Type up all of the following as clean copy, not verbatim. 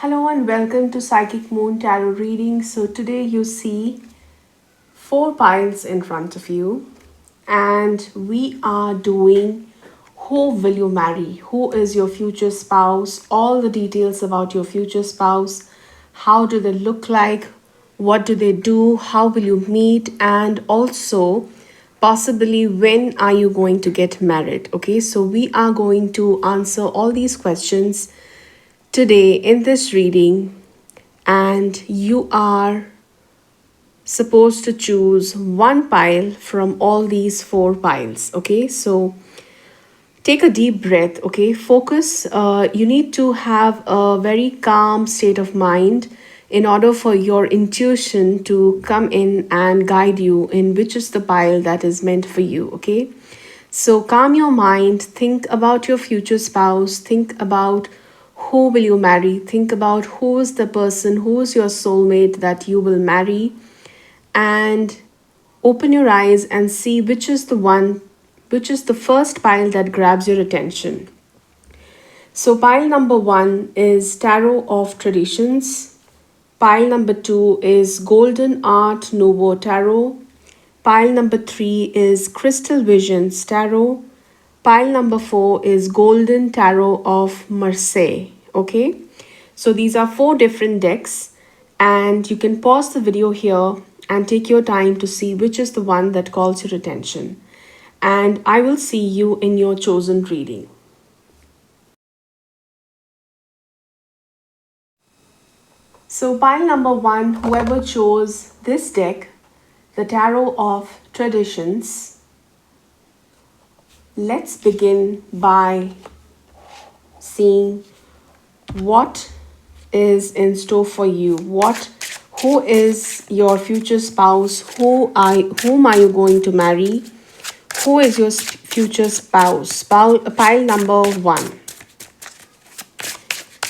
Hello and welcome to Psychic Moon Tarot reading. So today you see four piles in front of you, and we are doing who will you marry? Who is your future spouse? All the details about your future spouse. How do they look like? What do they do? How will you meet? And also possibly when are you going to get married? Okay, so we are going to answer all these questions today in this reading, and you are supposed to choose one pile from all these four piles. Okay, so take a deep breath. Okay, focus. You need to have a very calm state of mind in order for your intuition to come in and guide you in which is the pile that is meant for you. Okay, so calm your mind, think about your future spouse, think about who will you marry, think about who is the person, who is your soulmate that you will marry, and open your eyes and see which is the one, which is the first pile that grabs your attention. So pile number 1 is Tarot of Traditions. Pile number 2 is Golden Art Nouveau Tarot. Pile number 3 is Crystal Visions Tarot. Pile number 4 is Golden Tarot of Marseille. Okay, so these are four different decks, and you can pause the video here and take your time to see which is the one that calls your attention. And I will see you in your chosen reading. So pile number 1, whoever chose this deck, the Tarot of Traditions, let's begin by seeing what is in store for you. Who is your future spouse? Whom are you going to marry? Who is your future spouse? Pile number 1.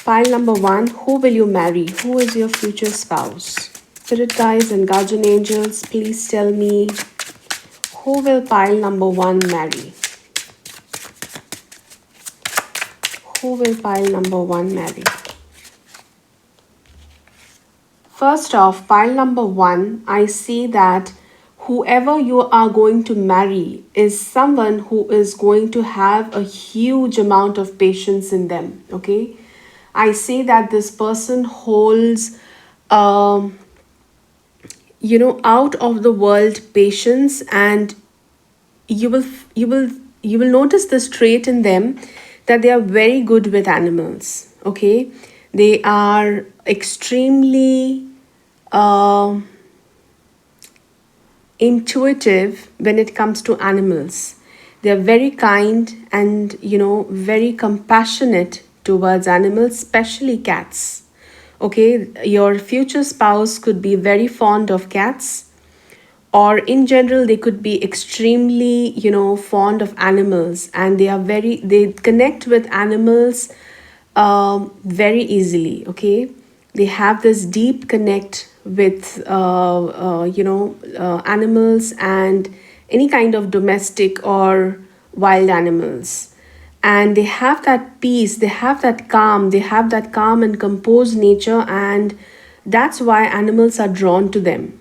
Pile number 1, who will you marry? Who is your future spouse? Spirit guides and guardian angels, please tell me, who will pile number 1 marry? Who will pile number 1 marry? First off, pile number 1, I see that whoever you are going to marry is someone who is going to have a huge amount of patience in them. Okay, I see that this person holds out of the world patience, and you will you will you will notice this trait in them, that they are very good with animals. Okay, they are extremely intuitive when it comes to animals. They are very kind and very compassionate towards animals, especially cats. Okay, your future spouse could be very fond of cats, or in general they could be extremely fond of animals, and they connect with animals very easily. Okay, they have this deep connect with animals and any kind of domestic or wild animals, and they have that peace, they have that calm, and composed nature, and that's why animals are drawn to them.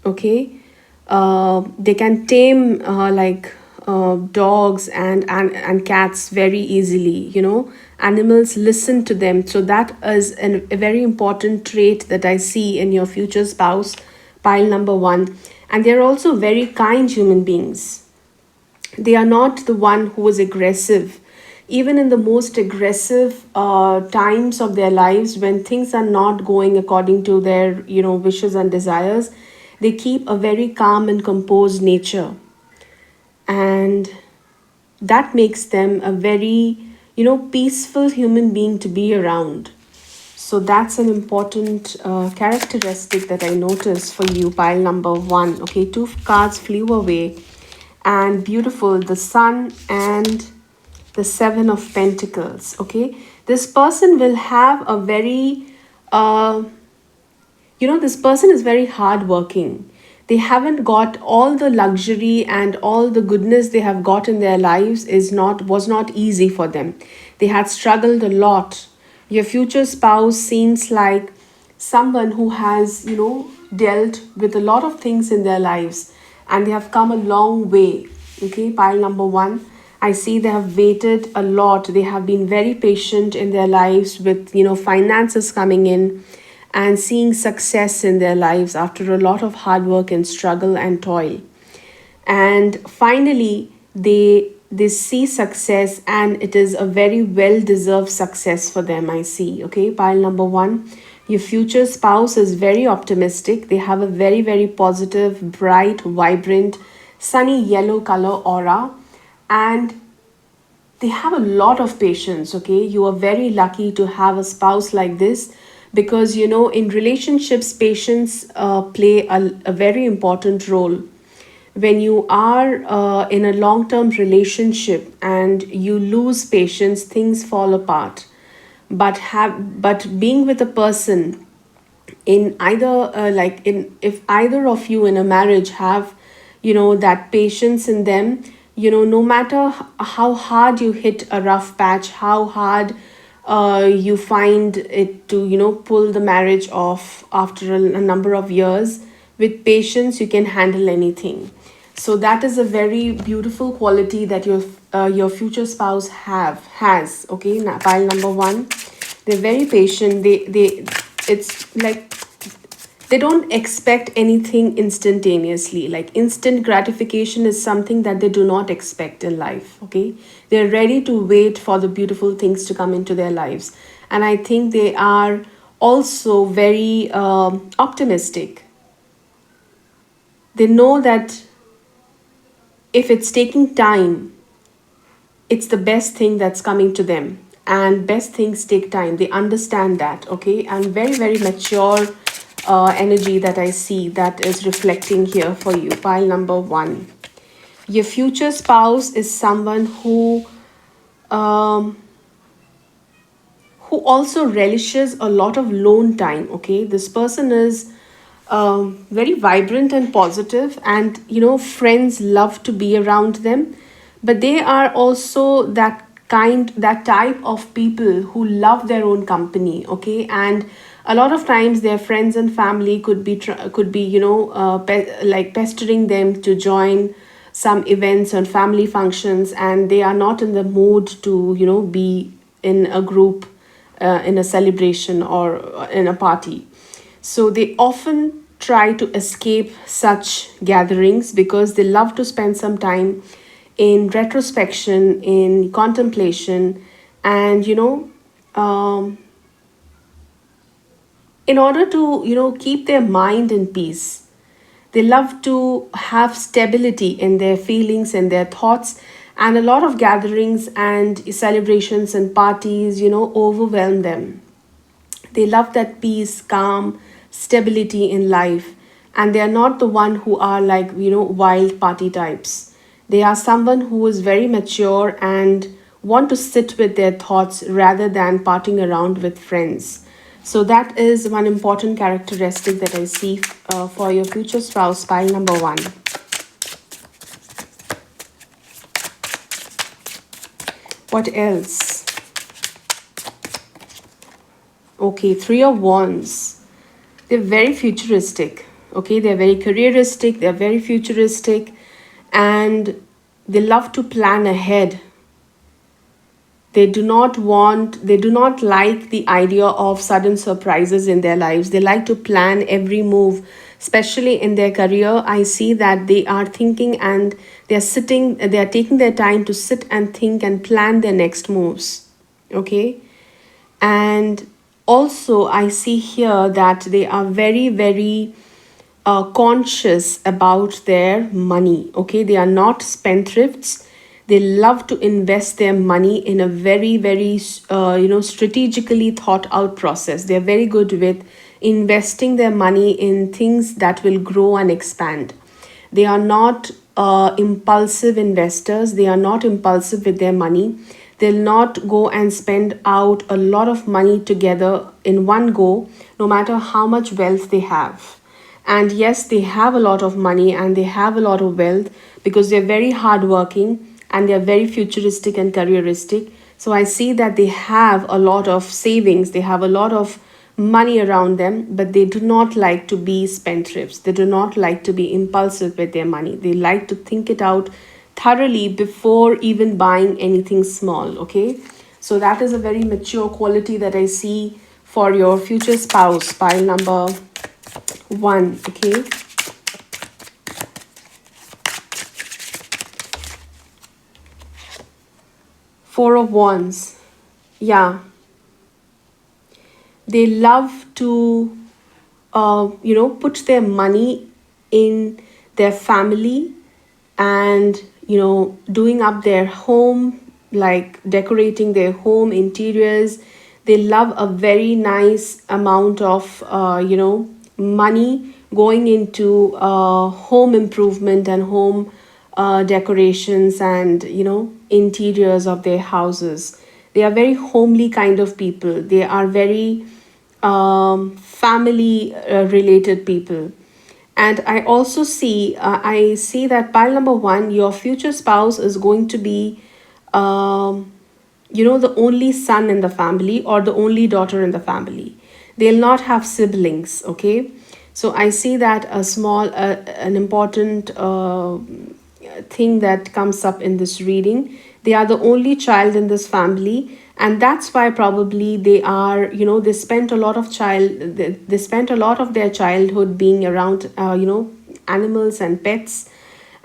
Okay, they can tame dogs and cats very easily. Animals listen to them, so that is a very important trait that I see in your future spouse, pile number 1. And they're also very kind human beings. They are not the one who is aggressive. Even in the most aggressive times of their lives, when things are not going according to their wishes and desires, they keep a very calm and composed nature, and that makes them a very peaceful human being to be around. So that's an important characteristic that I noticed for you, pile number 1. Okay, 2 cards flew away, and beautiful, the Sun and the 7 of Pentacles. Okay, this person will have a very this person is very hardworking. They haven't got all the luxury, and all the goodness they have got in their lives was not easy for them. They had struggled a lot Your future spouse seems like someone who has, dealt with a lot of things in their lives and they have come a long way. Okay, pile number one. I see they have waited a lot. They have been very patient in their lives with, finances coming in and seeing success in their lives after a lot of hard work and struggle and toil. And finally they see success, and it is a very well deserved success for them. I see. Okay, pile number one. Your future spouse is very optimistic. They have a very, very positive, bright, vibrant, sunny yellow color aura, and they have a lot of patience. Okay, you are very lucky to have a spouse like this, because in relationships patience play a very important role. When you are in a long term relationship and you lose patience, things fall apart. But being with a person in either like in if either of you in a marriage have that patience in them, no matter how hard you hit a rough patch, how hard you find it to pull the marriage off after a number of years, with patience you can handle anything. So that is a very beautiful quality that your future spouse has. Okay, now pile number one. They're very patient. They it's like they don't expect anything instantaneously. Like instant gratification is something that they do not expect in life. Okay, they're ready to wait for the beautiful things to come into their lives. And I think they are also very optimistic. They know that if it's taking time, it's the best thing that's coming to them, and best things take time. They understand that. Okay, and very, very mature energy that I see that is reflecting here for you. Pile number one. Your future spouse is someone um, who also relishes a lot of lone time. Okay, this person is very vibrant and positive, and friends love to be around them, but they are also that type of people who love their own company. Okay, and a lot of times their friends and family could be like pestering them to join some events and family functions, and they are not in the mood to be in a group, in a celebration or in a party. So they often try to escape such gatherings because they love to spend some time in retrospection, in contemplation, and in order to keep their mind in peace. They love to have stability in their feelings and their thoughts, and a lot of gatherings and celebrations and parties overwhelm them. They love that peace, calm, stability in life. And they are not the one who are like, wild party types. They are someone who is very mature and want to sit with their thoughts rather than partying around with friends. So that is one important characteristic that I see for your future spouse, pile number one. What else? Okay, three of wands. They're very futuristic. Okay, they're very careeristic, they're very futuristic, and they love to plan ahead. They do not like the idea of sudden surprises in their lives. They like to plan every move, especially in their career. I see that they are thinking, and they are taking their time to sit and think and plan their next moves. Okay, and also I see here that they are very, very conscious about their money. Okay, they are not spendthrifts. They love to invest their money in a very, very strategically thought out process. They are very good with investing their money in things that will grow and expand. They are not impulsive investors. They are not impulsive with their money. They'll not go and spend out a lot of money together in one go, no matter how much wealth they have. And yes, they have a lot of money and they have a lot of wealth because they're very hardworking and they're very futuristic and careeristic. So I see that they have a lot of savings, they have a lot of money around them, but they do not like to be spendthrifts. They do not like to be impulsive with their money. They like to think it out thoroughly before even buying anything small. Okay. So that is a very mature quality that I see for your future spouse, pile number 1. Okay. Four of Wands. Yeah. They love to, put their money in their family and, doing up their home, like decorating their home interiors. They love a very nice amount of, money going into home improvement and home decorations and, interiors of their houses. They are very homely kind of people. They are very family related people. And I see that pile number 1, your future spouse is going to be the only son in the family or the only daughter in the family. They'll not have siblings. Okay. So I see that an important thing that comes up in this reading. They are the only child in this family, and that's why probably they are, they spent a lot of they spent a lot of their childhood being around, animals and pets.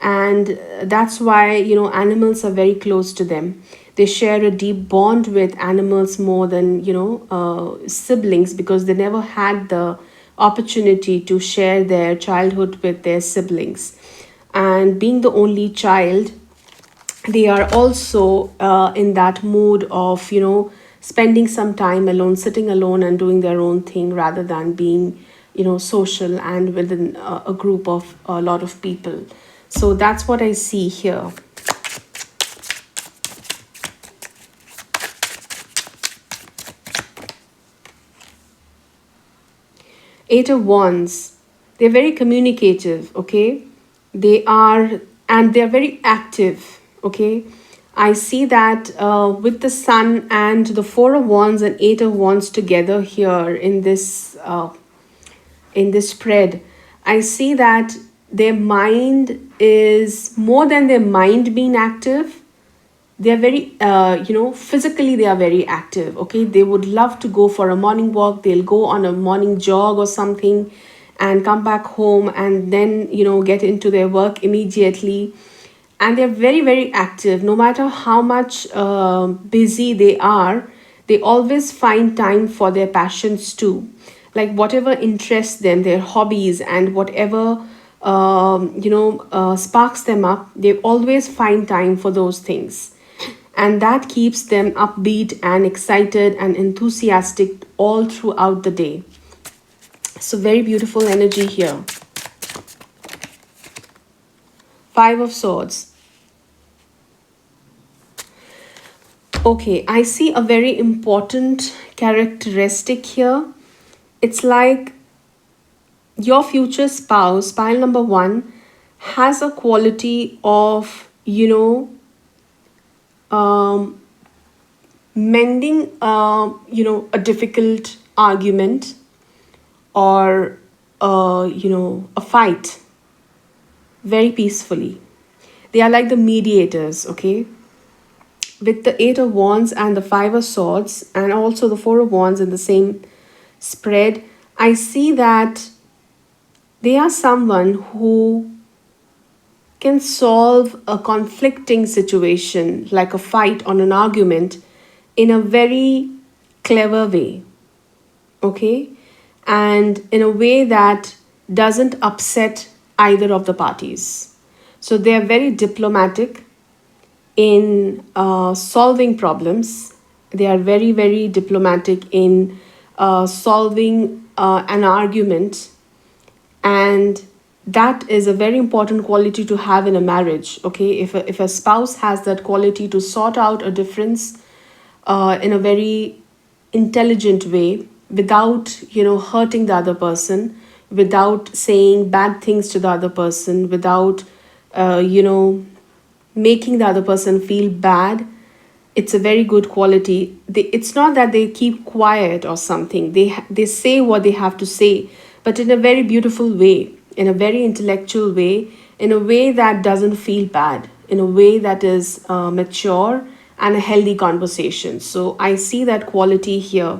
And that's why, animals are very close to them. They share a deep bond with animals more than, siblings, because they never had the opportunity to share their childhood with their siblings. And being the only child, they are also in that mood of, spending some time alone, sitting alone and doing their own thing, rather than being, social and within a group of a lot of people. So that's what I see here. Eight of Wands. They're very communicative. Okay. They're very active. Okay. I see that with the Sun and the Four of Wands and Eight of Wands together here in this spread, I see that their mind is more than their mind being active. They're very, physically they are very active. Okay. They would love to go for a morning walk. They'll go on a morning jog or something and come back home and then, get into their work immediately. And they're very, very active. No matter how much busy they are, they always find time for their passions too. Like whatever interests them, their hobbies, and whatever sparks them up, they always find time for those things. And that keeps them upbeat and excited and enthusiastic all throughout the day. So very beautiful energy here. Five of Swords. Okay, I see a very important characteristic here. It's like your future spouse, pile number 1, has a quality of, mending, a difficult argument or, a fight very peacefully. They are like the mediators. Okay. With the Eight of Wands and the Five of Swords and also the Four of Wands in the same spread, I see that they are someone who can solve a conflicting situation, like a fight or an argument, in a very clever way. Okay. And in a way that doesn't upset either of the parties. So they are very diplomatic in solving problems. They are very, very diplomatic in solving an argument. And that is a very important quality to have in a marriage. Okay. If a spouse has that quality to sort out a difference in a very intelligent way, without, hurting the other person, without saying bad things to the other person, without, making the other person feel bad, It's a very good quality. It's not that they keep quiet or something. They say what they have to say, but in a very beautiful way, in a very intellectual way, in a way that doesn't feel bad, in a way that is mature and a healthy conversation. So I see that quality here.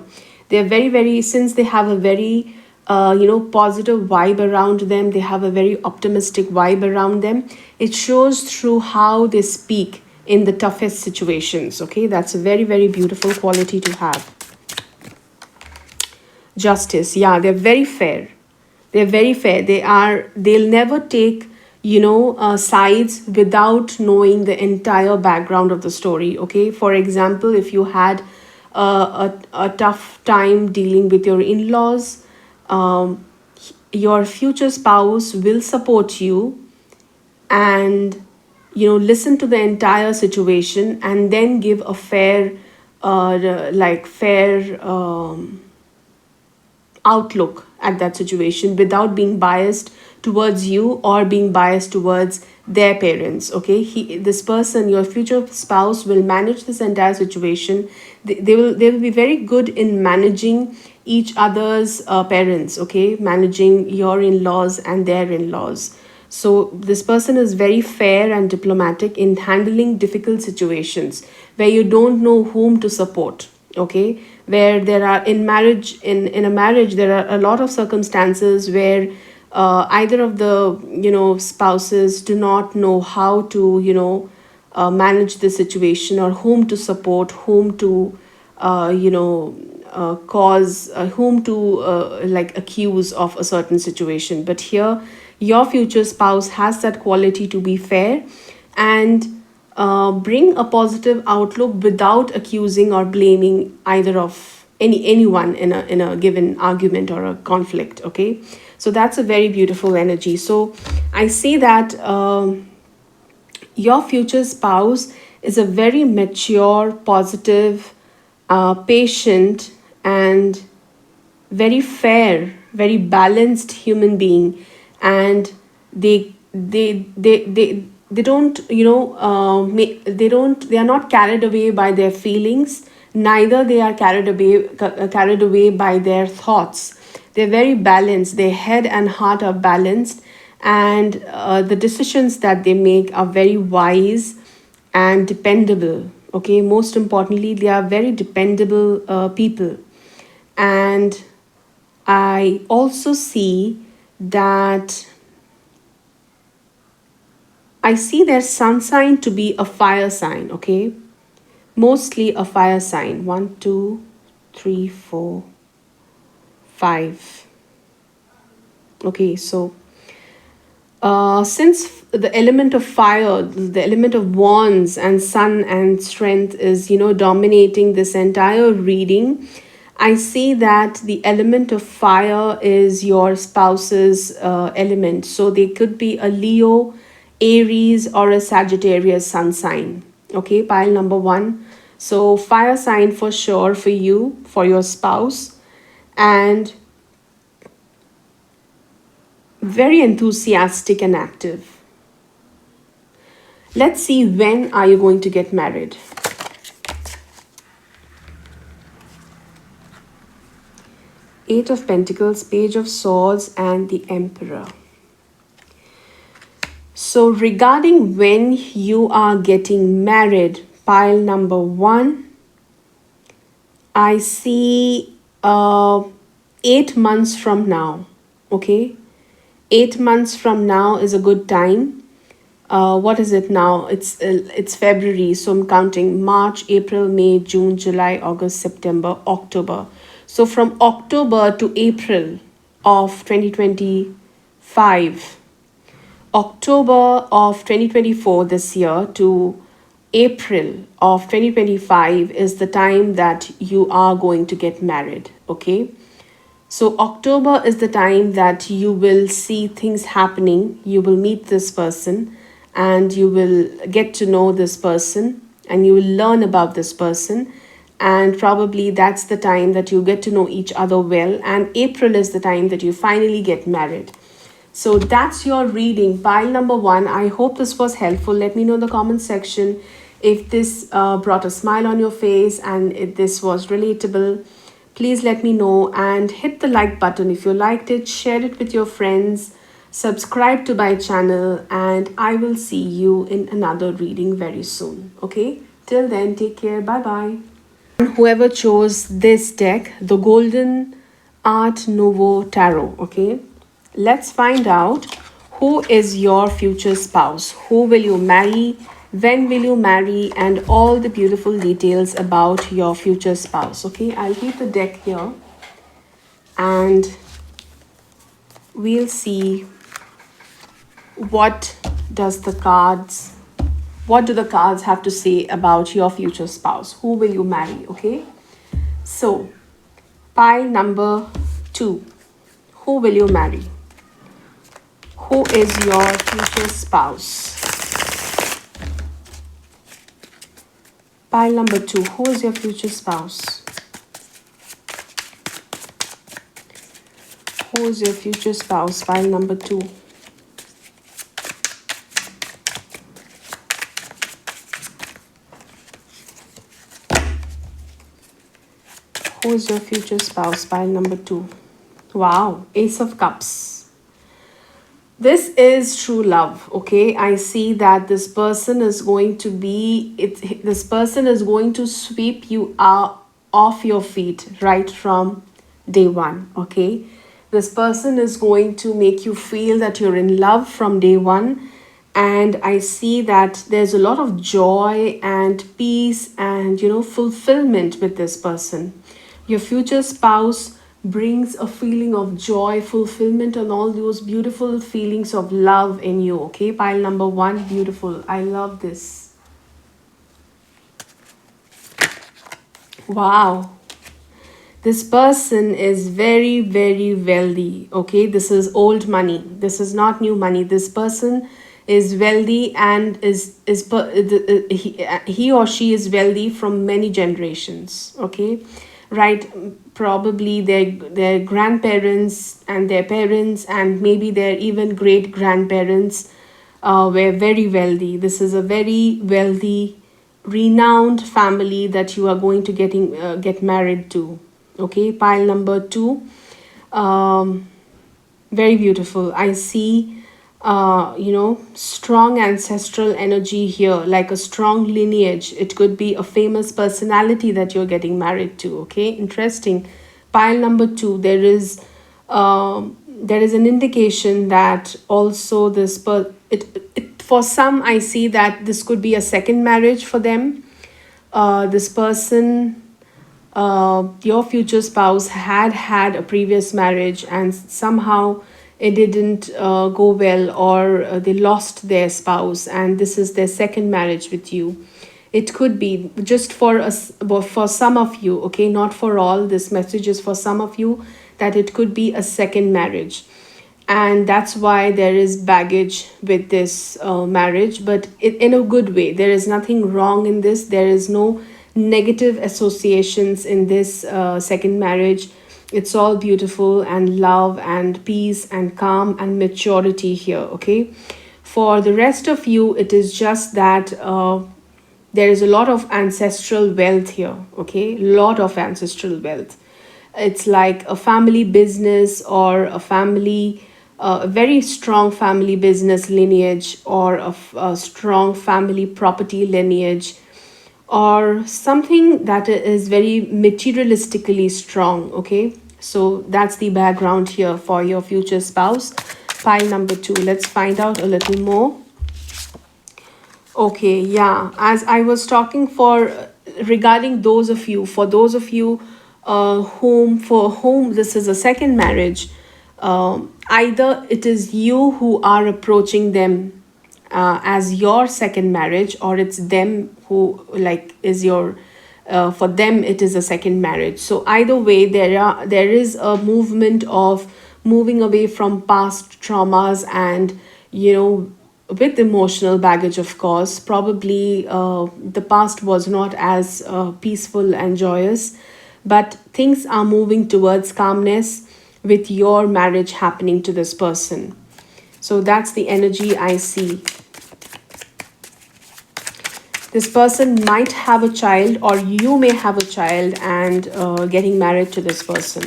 They're very, since they have a very positive vibe around them, they have a very optimistic vibe around them. It shows through how they speak in the toughest situations. Okay, that's a very beautiful quality to have. Justice, yeah, they're very fair. They're very fair. They'll never take sides without knowing the entire background of the story. Okay, for example, if you had a tough time dealing with your in-laws, um, your future spouse will support you and listen to the entire situation and then give a fair fair outlook at that situation without being biased towards you or being biased towards their parents. Okay, this person, your future spouse, will manage this entire situation. They will be very good in managing each other's parents. Okay, managing your in-laws and their in-laws. So this person is very fair and diplomatic in handling difficult situations where you don't know whom to support. Okay, where there are in a marriage there are a lot of circumstances where either of the spouses do not know how to manage the situation, or whom to support, whom to cause whom to accuse of a certain situation. But here your future spouse has that quality to be fair and bring a positive outlook without accusing or blaming either of anyone in a given argument or a conflict. Okay, so that's a very beautiful energy. So I see that your future spouse is a very mature, positive, patient, and very fair, very balanced human being. And they don't they are not carried away by their feelings, neither they are carried away by their thoughts. They're very balanced. Their head and heart are balanced, and the decisions that they make are very wise and dependable. Okay, most importantly, they are very dependable people. And I also see that I see their sun sign to be a fire sign. Okay, mostly a fire sign. 1, 2, 3, 4, 5. Okay, so since the element of fire, the element of wands and sun and strength is dominating this entire reading, I see that the element of fire is your spouse's element. So they could be a Leo, Aries, or a Sagittarius sun sign. Okay, pile number 1. So fire sign for sure for you, for your spouse. And very enthusiastic and active. Let's see, when are you going to get married? Eight of Pentacles, Page of Swords, and the Emperor. So regarding when you are getting married, pile number 1, I see 8 months from now. Okay, 8 months from now is a good time. What is it now? It's February, so I'm counting March, April, May, June, July, August, September, October. So from October to April of 2025, October of 2024 this year to April of 2025 is the time that you are going to get married. Okay, so October is the time that you will see things happening. You will meet this person and you will get to know this person and you will learn about this person, and probably that's the time that you get to know each other well, and April is the time that you finally get married. So that's your reading, pile number 1. I hope this was helpful. Let me know in the comment section If this brought a smile on your face and if this was relatable, please let me know and hit the like button if you liked it, share it with your friends, subscribe to my channel, and I will see you in another reading very soon. Okay? Till then, take care. Bye bye. Whoever chose this deck, the Golden Art Nouveau Tarot, okay? Let's find out who is your future spouse. Who will you marry? When will you marry? And all the beautiful details about your future spouse, okay? I'll keep the deck here and we'll see what do the cards have to say about your future spouse. Who will you marry, okay? So, pile number 2. Who will you marry? Who is your future spouse? Pile number 2. Who is your future spouse? Who is your future spouse? Pile number 2. Who is your future spouse? Pile number 2. Wow, Ace of Cups. This is true love, okay? I see that this person is going to sweep you out off your feet right from day one, okay? This person is going to make you feel that you're in love from day one. And I see that there's a lot of joy and peace and, fulfillment with this person. Your future spouse brings a feeling of joy, fulfillment, and all those beautiful feelings of love in you, okay? Pile number 1, beautiful. I love this. Wow. This person is very, very wealthy, okay? This is old money. This is not new money. This person is wealthy and he or she is wealthy from many generations, okay? Right, probably their grandparents and their parents and maybe their even great grandparents were very wealthy. This is a very wealthy, renowned family that you are going to get married to. Okay, pile number 2. Very beautiful. I see strong ancestral energy here, like a strong lineage. It could be a famous personality that you're getting married to, okay? Interesting. Pile number 2, there is an indication that also for some, I see that this could be a second marriage for them. This person, your future spouse, had a previous marriage and somehow it didn't go well, or they lost their spouse and this is their second marriage with you. It could be just for some of you, okay, not for all. This message is for some of you, that it could be a second marriage, and that's why there is baggage with this marriage, but in a good way. There is nothing wrong in this. There is no negative associations in this second marriage. It's all beautiful and love and peace and calm and maturity here, okay? For the rest of you, it is just that there is a lot of ancestral wealth here, okay? Lot of ancestral wealth. It's like a family business or a very strong family business lineage, or a strong family property lineage, or something that is very materialistically strong, okay? So that's the background here for your future spouse. Pile number 2, let's find out a little more. Okay, yeah, as I was talking regarding those of you, for those of you for whom this is a second marriage, either it is you who are approaching them as your second marriage, or it's them who is your for them it is a second marriage. So either way, there is a movement of moving away from past traumas and with emotional baggage, of course. Probably the past was not as peaceful and joyous, but things are moving towards calmness with your marriage happening to this person. So that's the energy I see. This person might have a child, or you may have a child and getting married to this person.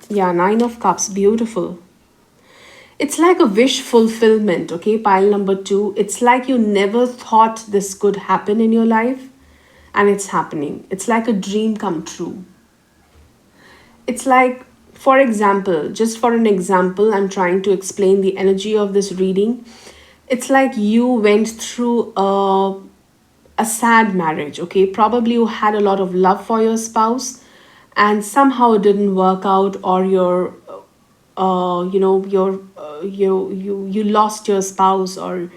Yeah, Nine of Cups, beautiful. It's like a wish fulfillment, okay? Pile number 2. It's like you never thought this could happen in your life, and it's happening. It's like a dream come true. It's like, for example, just for an example, I'm trying to explain the energy of this reading. It's like you went through a sad marriage, okay? Probably you had a lot of love for your spouse, and somehow it didn't work out, or you lost your spouse, or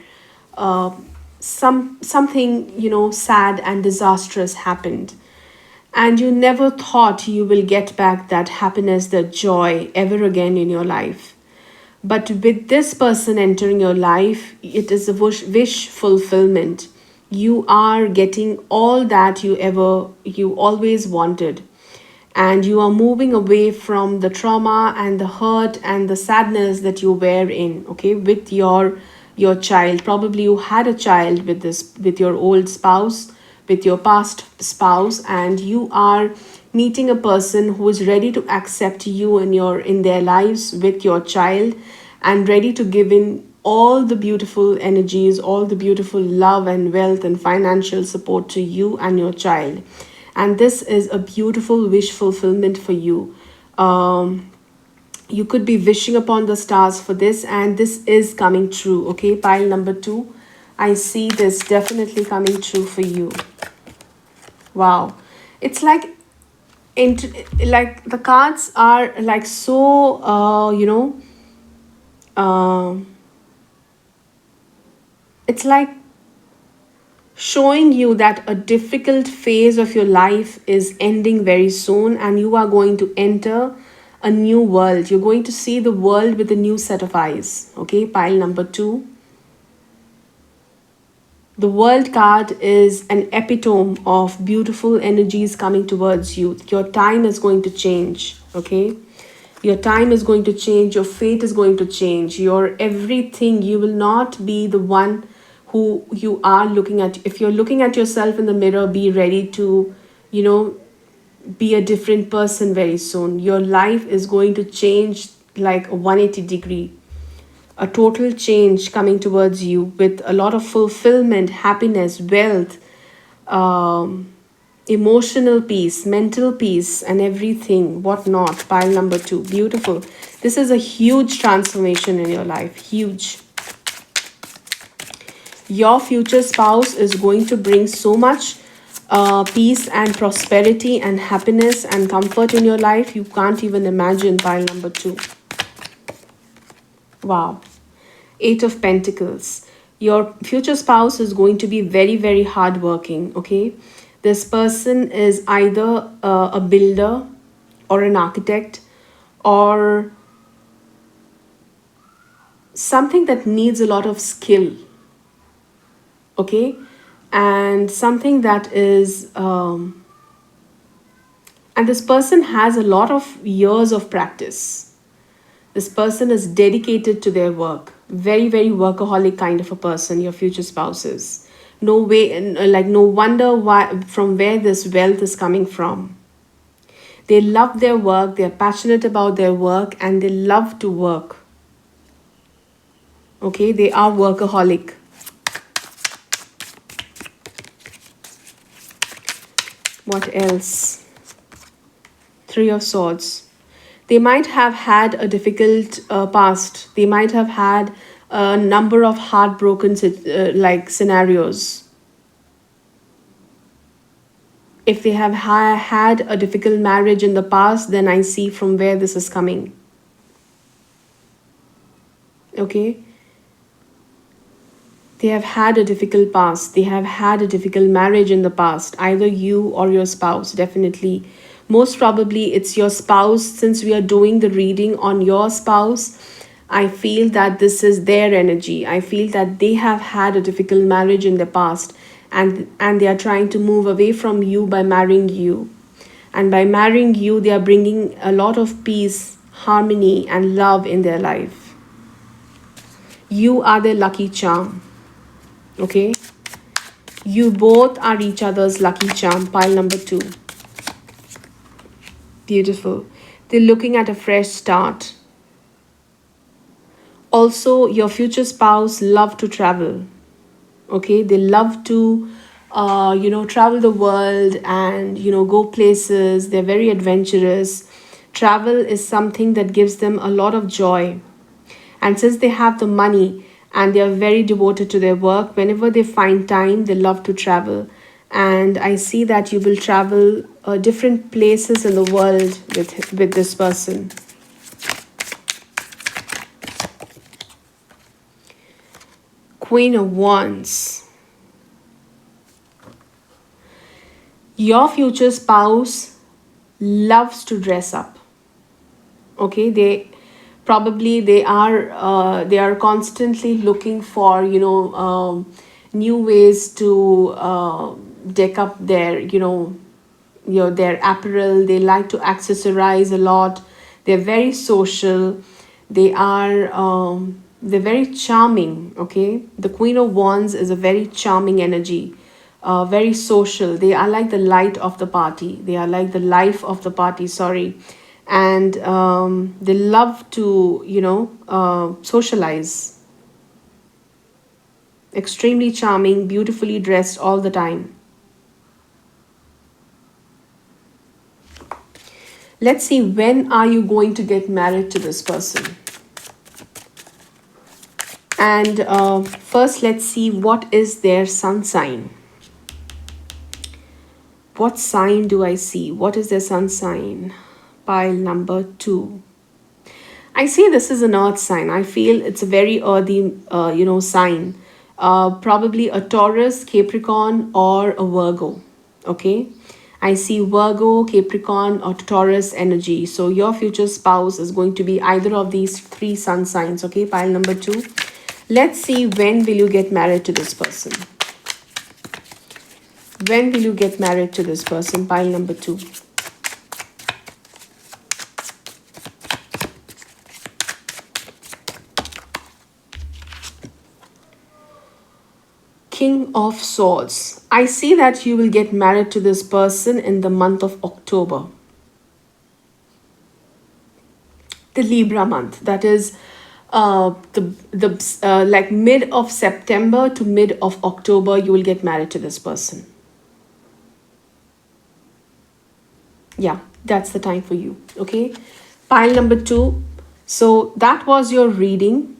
something sad and disastrous happened, and you never thought you will get back that happiness, that joy ever again in your life. But with this person entering your life, it is a wish fulfillment. You are getting all that you always wanted. And you are moving away from the trauma and the hurt and the sadness that you were in, okay, with your child. Probably you had a child with your old spouse, with your past spouse, and you are meeting a person who is ready to accept you in their lives with your child, and ready to give in all the beautiful energies, all the beautiful love and wealth and financial support to you and your child. And this is a beautiful wish fulfillment for you. You could be wishing upon the stars for this, and this is coming true, okay? Pile number 2, I see this definitely coming true for you. Wow. It's like like the cards are like so it's like showing you that a difficult phase of your life is ending very soon, and you are going to enter a new world. You're going to see the world with a new set of eyes, okay? Pile number 2. The world card is an epitome of beautiful energies coming towards you. Your time is going to change, okay? Your time is going to change. Your fate is going to change. Your everything. You will not be the one who you are looking at. If you're looking at yourself in the mirror, be ready to, be a different person very soon. Your life is going to change like a 180-degree, a total change coming towards you with a lot of fulfillment, happiness, wealth, emotional peace, mental peace, and everything, whatnot. Pile number 2, beautiful. This is a huge transformation in your life, huge. Your future spouse is going to bring so much peace and prosperity and happiness and comfort in your life. You can't even imagine. Pile number 2. Wow. 8 of Pentacles. Your future spouse is going to be very, very hardworking, okay? This person is either a builder or an architect, or something that needs a lot of skill, okay? And something that is and this person has a lot of years of practice. This person is dedicated to their work. Very, very workaholic kind of a person, your future spouse is. No way, like no wonder why, from where this wealth is coming from. They love their work, they're passionate about their work, and they love to work. Okay, they are workaholic. What else? 3 of Swords. They might have had a difficult past. They might have had a number of heartbroken scenarios. If they have had a difficult marriage in the past, then I see from where this is coming. Okay? They have had a difficult past. They have had a difficult marriage in the past. Either you or your spouse, definitely. Most probably it's your spouse. Since we are doing the reading on your spouse, I feel that this is their energy. I feel that they have had a difficult marriage in the past, and they are trying to move away from you by marrying you. And by marrying you, they are bringing a lot of peace, harmony, and love in their life. You are their lucky charm. Okay? You both are each other's lucky charm. Pile number 2. Beautiful. They're looking at a fresh start. Also, your future spouse love to travel. Okay? They love to, travel the world and, go places. They're very adventurous. Travel is something that gives them a lot of joy. And since they have the money and they are very devoted to their work, whenever they find time, they love to travel. And I see that you will travel different places in the world with this person. Queen of Wands. Your future spouse loves to dress up. Okay, they are constantly looking for new ways to deck up their their apparel. They like to accessorize a lot. They're very social. They're very charming. Okay, the Queen of Wands is a very charming energy, very social. They are like the light of the party. They are like the life of the party, sorry. And they love to socialize. Extremely charming, beautifully dressed all the time. Let's see, when are you going to get married to this person? And first, let's see what is their sun sign. What sign do I see? What is their sun sign? Pile number 2. I see this is an earth sign. I feel it's a very earthy, sign. Probably a Taurus, Capricorn, or a Virgo. Okay. I see Virgo, Capricorn, or Taurus energy. So your future spouse is going to be either of these 3 sun signs. Okay. Pile number 2. Let's see, when will you get married to this person? When will you get married to this person? Pile number 2. King of Swords. I see that you will get married to this person in the month of October. The Libra month. That is like mid of September to mid of October, you will get married to this person. Yeah, that's the time for you. Okay. Pile number 2. So that was your reading.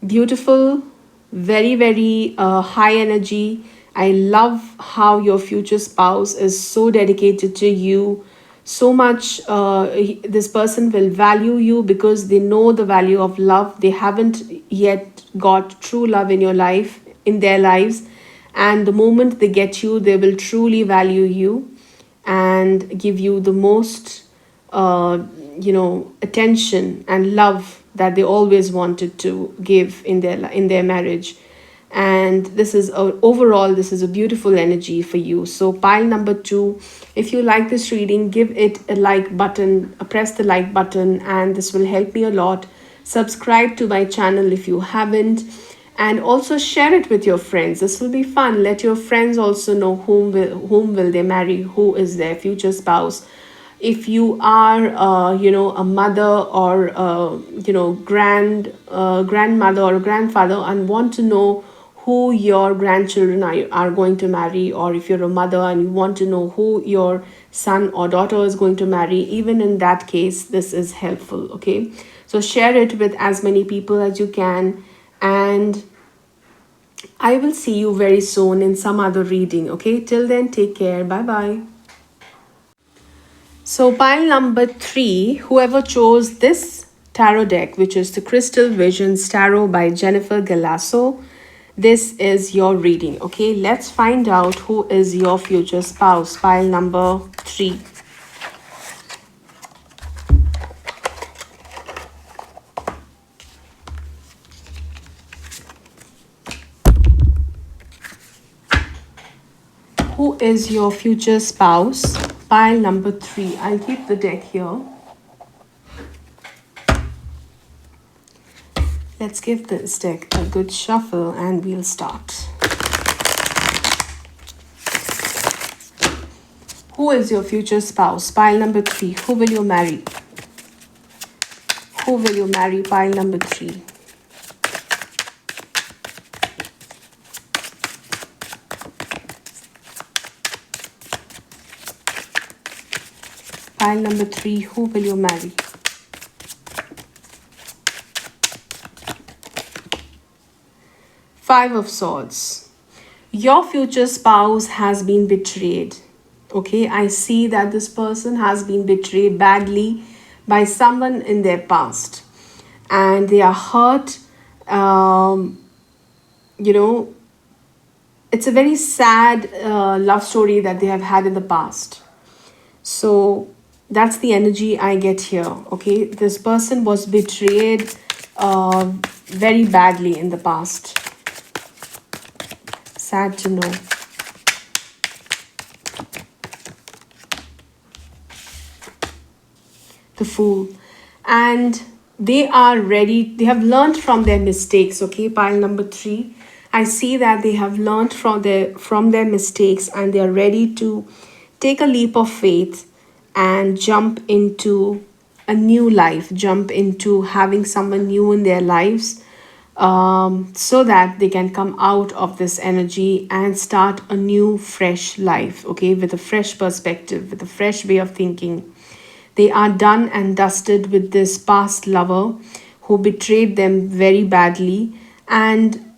Beautiful, very, very high energy. I love how your future spouse is so dedicated to you. So much, this person will value you because they know the value of love. They haven't yet got true love in your life, in their lives. And the moment they get you, they will truly value you and give you the most, attention and love that they always wanted to give in their marriage. And this is overall, this is a beautiful energy for you. So pile number 2, if you like this reading, give it a like button, press the like button, and this will help me a lot. Subscribe to my channel if you haven't, and also share it with your friends. This will be fun. Let your friends also know whom will they marry, who is their future spouse. If you are a mother or grandmother or grandfather and want to know who your grandchildren are going to marry, or if you're a mother and you want to know who your son or daughter is going to marry, even in that case, this is helpful. Okay, so share it with as many people as you can, and I will see you very soon in some other reading. Okay, till then, take care. Bye bye. So pile number 3, whoever chose this tarot deck, which is the Crystal Visions Tarot by Jennifer Galasso, this is your reading. Okay, let's find out who is your future spouse. Pile number 3. Who is your future spouse? Pile number 3. I'll keep the deck here. Let's give this deck a good shuffle and we'll start. Who is your future spouse? Pile number 3. Who will you marry? Who will you marry? Pile number 3. Pile number 3. Who will you marry? Five of Swords. Your future spouse has been betrayed. Okay, I see that this person has been betrayed badly by someone in their past. And they are hurt. It's a very sad love story that they have had in the past. So that's the energy I get here. Okay, this person was betrayed very badly in the past. Sad to know. The Fool. And they are ready. They have learned from their mistakes. Okay, pile number 3. I see that they have learned from their mistakes and they are ready to take a leap of faith and jump into a new life, jump into having someone new in their lives, so that they can come out of this energy and start a new, fresh life, okay, with a fresh perspective, with a fresh way of thinking. They are done and dusted with this past lover who betrayed them very badly, and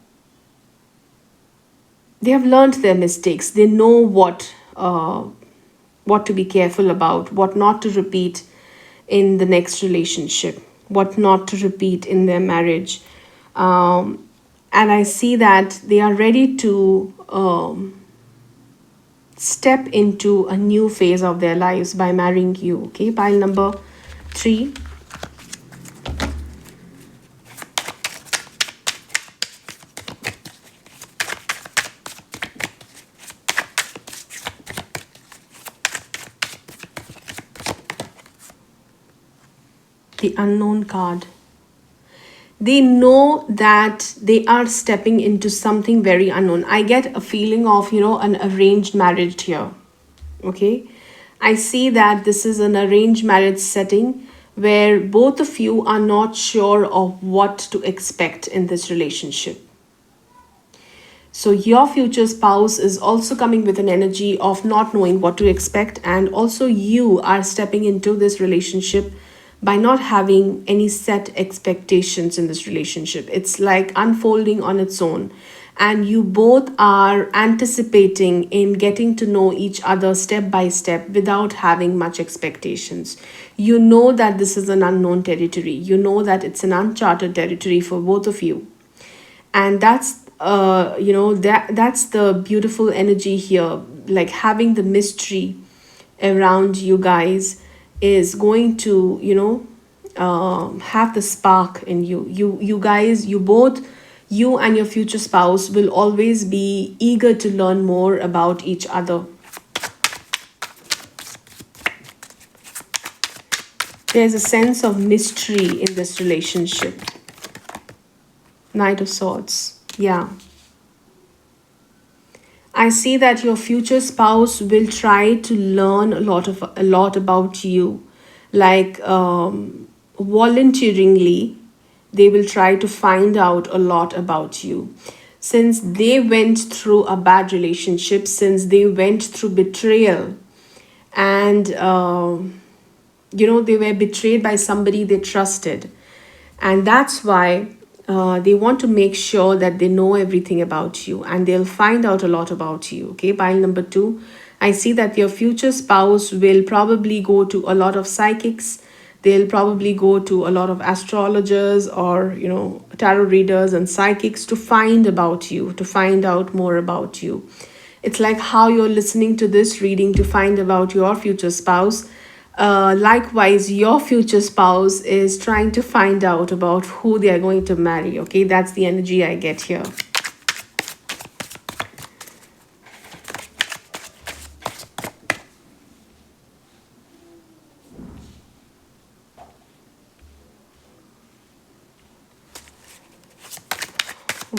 they have learned their mistakes. They know what to be careful about, what not to repeat in the next relationship, what not to repeat in their marriage. And I see that they are ready to step into a new phase of their lives by marrying you. Okay, pile number 3. The Unknown card. They know that they are stepping into something very unknown. I get a feeling of, an arranged marriage here. Okay. I see that this is an arranged marriage setting where both of you are not sure of what to expect in this relationship. So your future spouse is also coming with an energy of not knowing what to expect, and also you are stepping into this relationship by not having any set expectations in this relationship. It's like unfolding on its own. And you both are anticipating in getting to know each other step by step without having much expectations. You know that this is an unknown territory. You know that it's an uncharted territory for both of you. And that's that's the beautiful energy here. Like having the mystery around you guys is going to have the spark in you. You guys, you and your future spouse will always be eager to learn more about each other. There's a sense of mystery in this relationship. Knight of Swords. Yeah, I see that your future spouse will try to learn a lot about you, like volunteeringly. They will try to find out a lot about you, since they went through a bad relationship, since they went through betrayal, and they were betrayed by somebody they trusted, and that's why they want to make sure that they know everything about you, and they'll find out a lot about you. Okay, pile number 2. I see that your future spouse will probably go to a lot of psychics. They'll probably go to a lot of astrologers or tarot readers and psychics to find about you, to find out more about you. It's like how you're listening to this reading to find about your future spouse. Likewise, your future spouse is trying to find out about who they are going to marry. Okay, that's the energy I get here.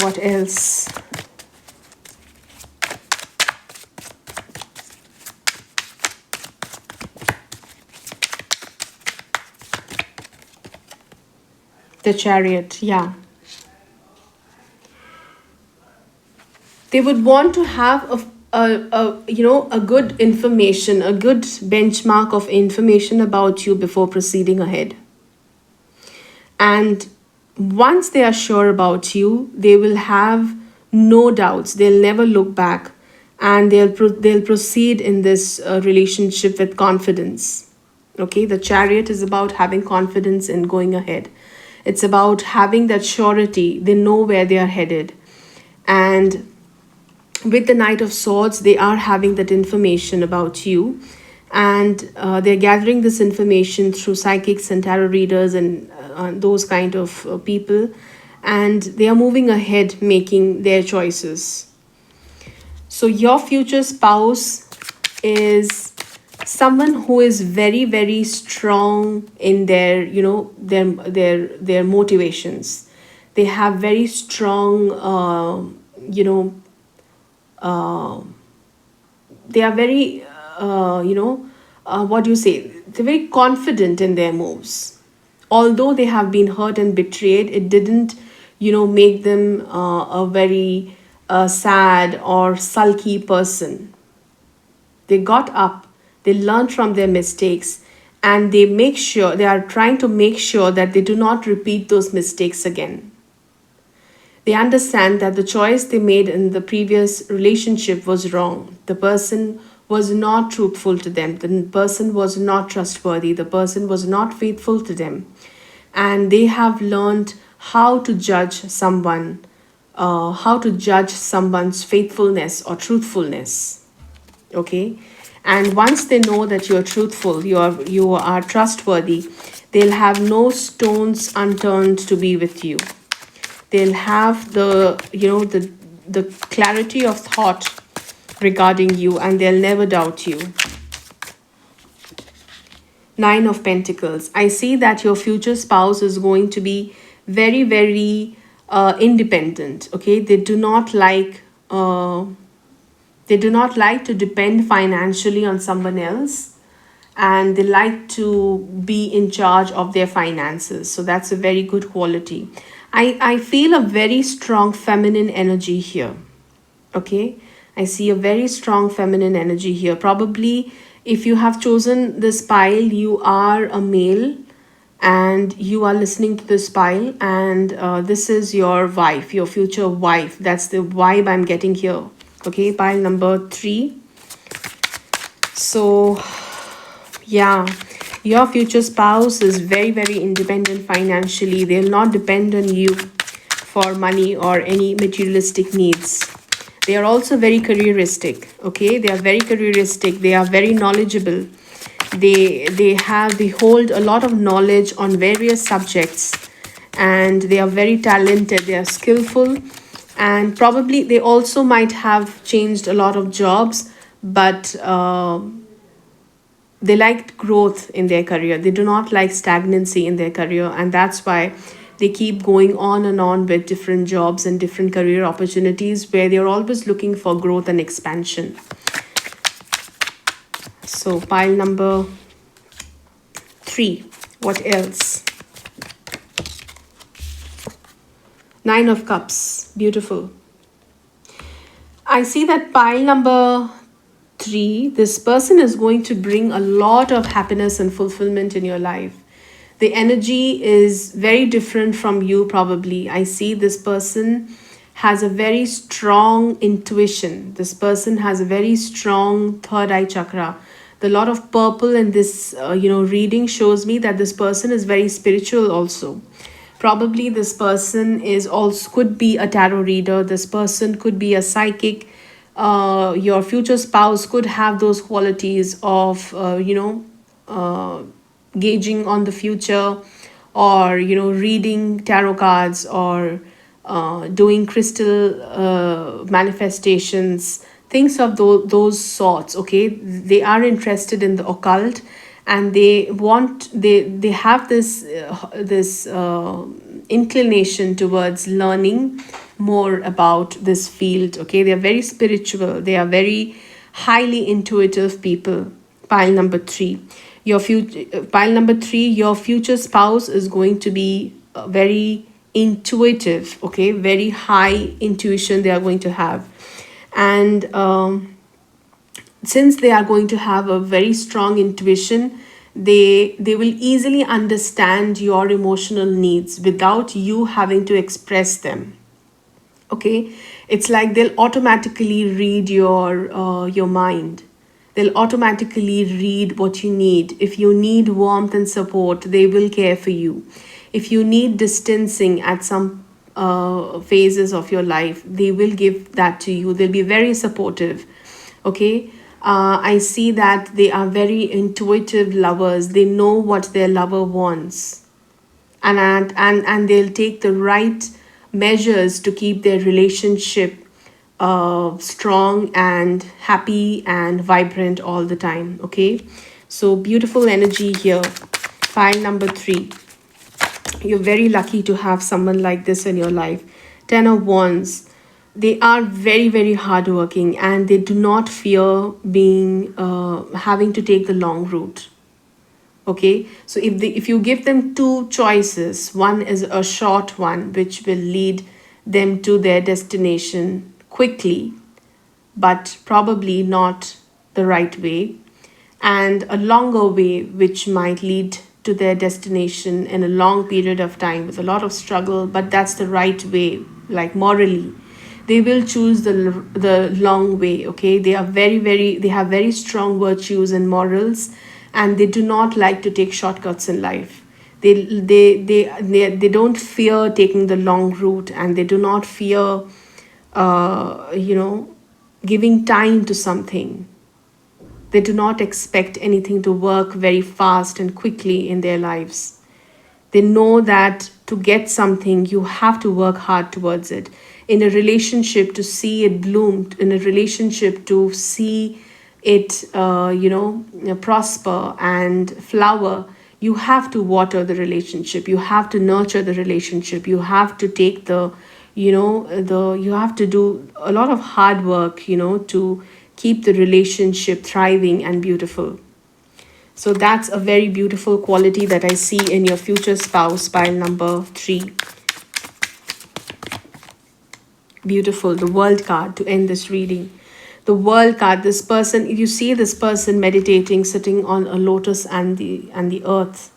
What else? The Chariot, yeah. They would want to have a good information, a good benchmark of information about you before proceeding ahead. And once they are sure about you, they will have no doubts. They'll never look back, and they'll proceed in this relationship with confidence. Okay, the Chariot is about having confidence in going ahead. It's about having that surety. They know where they are headed. And with the Knight of Swords, they are having that information about you, and they're gathering this information through psychics and tarot readers and those kind of people, and they are moving ahead, making their choices. So your future spouse is someone who is very, very strong in their, their motivations. They have very strong, they are very, what do you say? They're very confident in their moves. Although they have been hurt and betrayed, it didn't, make them a very sad or sulky person. They got up, they learned from their mistakes, and they are trying to make sure that they do not repeat those mistakes again. They understand that the choice they made in the previous relationship was wrong. The person was not truthful to them. The person was not trustworthy. The person was not faithful to them. And they have learned how to judge someone's faithfulness or truthfulness. Okay? And once they know that you're truthful, you are trustworthy, they'll have no stones unturned to be with you. They'll have the clarity of thought regarding you, and they'll never doubt you. Nine of Pentacles. I see that your future spouse is going to be very, very independent. Okay, they do not like to depend financially on someone else, and they like to be in charge of their finances. So that's a very good quality. I feel a very strong feminine energy here. Okay, I see a very strong feminine energy here. Probably if you have chosen this pile, you are a male and you are listening to this pile, and this is your wife, your future wife. That's the vibe I'm getting here. Okay, pile number 3. So yeah, your future spouse is very, very independent financially. They'll not depend on you for money or any materialistic needs. They are also very careeristic. Okay, they are very careeristic. They are very knowledgeable. They hold a lot of knowledge on various subjects, and they are very talented. They are skillful, and probably they also might have changed a lot of jobs, but they like growth in their career. They do not like stagnancy in their career, and that's why they keep going on and on with different jobs and different career opportunities, where they're always looking for growth and expansion. So pile number 3. What else? 9 of Cups. Beautiful. I see that pile number 3, this person is going to bring a lot of happiness and fulfillment in your life. The energy is very different from you, probably. I see this person has a very strong intuition. This person has a very strong third eye chakra. The lot of purple in this reading shows me that this person is very spiritual also. Probably this person could be a tarot reader. This person could be a psychic. Your future spouse could have those qualities of gauging on the future, or reading tarot cards, or doing crystal manifestations, things of those sorts. Okay, they are interested in the occult, and they have this inclination towards learning more about this field. Okay, they are very spiritual, they are very highly intuitive people. Pile number 3, your future spouse is going to be very intuitive. Okay, very high intuition they are going to have. And since they are going to have a very strong intuition, they will easily understand your emotional needs without you having to express them. Okay, it's like they'll automatically read your mind. They'll automatically read what you need. If you need warmth and support, they will care for you. If you need distancing at some phases of your life, they will give that to you. They'll be very supportive. Okay, I see that they are very intuitive lovers. They know what their lover wants, and they'll take the right measures to keep their relationship strong and happy and vibrant all the time. Okay, so beautiful energy here. File number 3, you're very lucky to have someone like this in your life. 10 of Wands, they are very very hardworking, and they do not fear being having to take the long route. Okay, so if you give them two choices, one is a short one which will lead them to their destination quickly, but probably not the right way, and a longer way which might lead to their destination in a long period of time with a lot of struggle, but that's the right way, like morally they will choose the long way. Okay, they have very strong virtues and morals, and they do not like to take shortcuts in life. They don't fear taking the long route, and they do not fear you know, giving time to something. They do not expect anything to work very fast and quickly in their lives. They know that to get something, you have to work hard towards it. In a relationship, to see it bloom, in a relationship, to see it, prosper and flower, you have to water the relationship. You have to nurture the relationship. You have to take you have to do a lot of hard work, to keep the relationship thriving and beautiful. So that's a very beautiful quality that I see in your future spouse. Pile number 3. Beautiful. The World card to end this reading. The World card. This person, you see this person meditating, sitting on a lotus and the earth.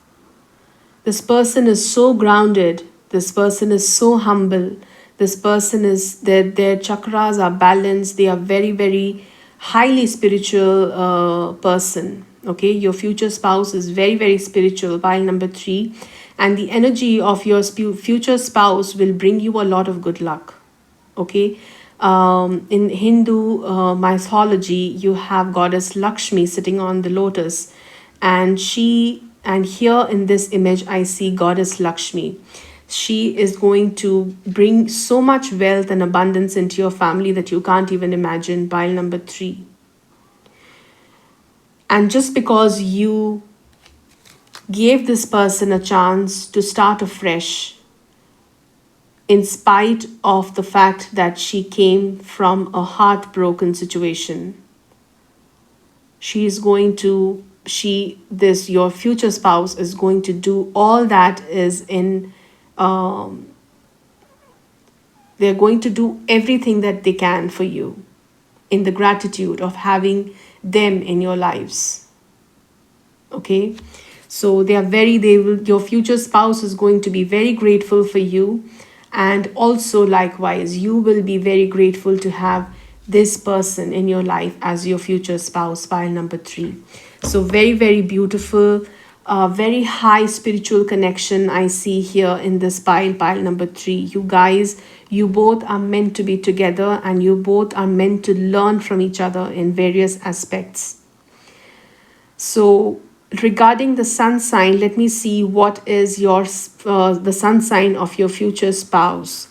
This person is so grounded. This person is so humble. This person is, their chakras are balanced. They are very, very highly spiritual person. Okay, your future spouse is very, very spiritual. Pile number 3. And the energy of your future spouse will bring you a lot of good luck. Okay, in Hindu mythology, you have goddess Lakshmi sitting on the lotus, and here in this image I see goddess Lakshmi. She is going to bring so much wealth and abundance into your family that you can't even imagine. Pile number 3. And just because you gave this person a chance to start afresh, in spite of the fact that she came from a heartbroken situation, your future spouse is going to do all that is in, they're going to do everything that they can for you in the gratitude of having them in your lives. Okay, so your future spouse is going to be very grateful for you, and also likewise you will be very grateful to have this person in your life as your future spouse. Pile number 3. So very, very beautiful, very high spiritual connection I see here in this pile number 3. You guys, you both are meant to be together, and you both are meant to learn from each other in various aspects. So regarding the sun sign, let me see what is the sun sign of your future spouse.